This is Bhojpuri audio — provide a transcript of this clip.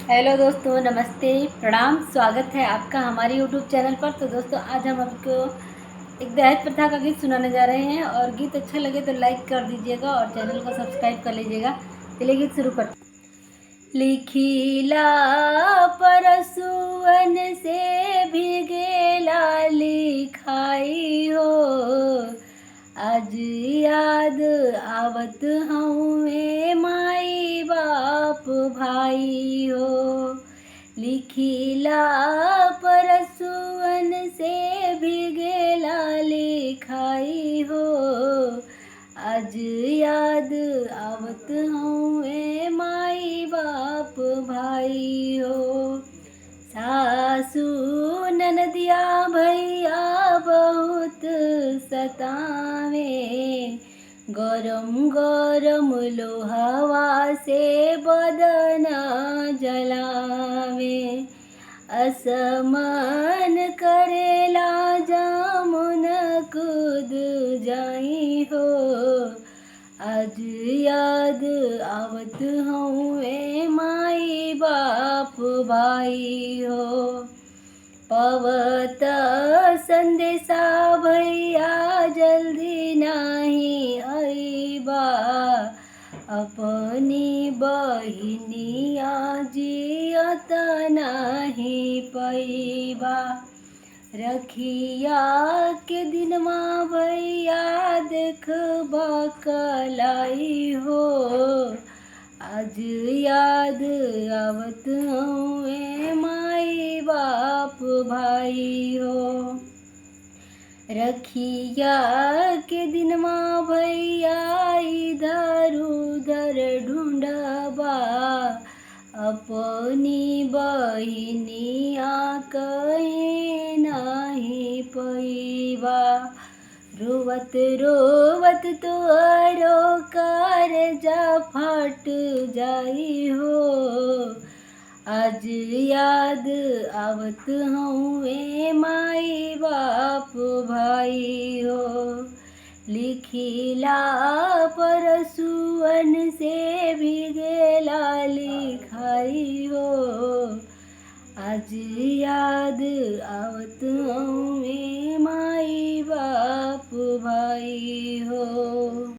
हेलो दोस्तों, नमस्ते, प्रणाम। स्वागत है आपका हमारे यूट्यूब चैनल पर। तो दोस्तों, आज हम आपको एक दहेज प्रथा का गीत सुनाने जा रहे हैं और गीत अच्छा लगे तो लाइक कर दीजिएगा और चैनल को सब्सक्राइब कर लीजिएगा। चलिए गीत शुरू करते हैं। लिखिला परसुअन से भीगेला लिखाई हो, आज याद आवत हउए माई बाप भाई हो। लिखिला परसुअन से भीगेला लिखाई हो, आज याद आवत हउए माई बाप भाई हो। सासू ननदिया भैया बहुत सतावे, गरम गरम लोहवा से बदन जलावे। असमान करेला जामुन कूद जाई हो, आज याद आवत हउए माई बाप भाई हो। पवत संदेशा भैया जल्दी नाही आईबा, अपनी बहिनिया जियत नाही पैबा। रखिया के दिनमा भैया देखबा कलाई हो, आज याद आवत हउए माई बाप भाई हो। रखिया के दिनमा भैया इधर उधर ढूंढबा, अपनी बहिनिया कहीं नाही पैबा। रोवत रोवत तोरो करजा फट जाई हो, आज याद आवत हउए माई बाप भाई हो। लिखिला परसुअन से भीगेला लिखाई हो, आज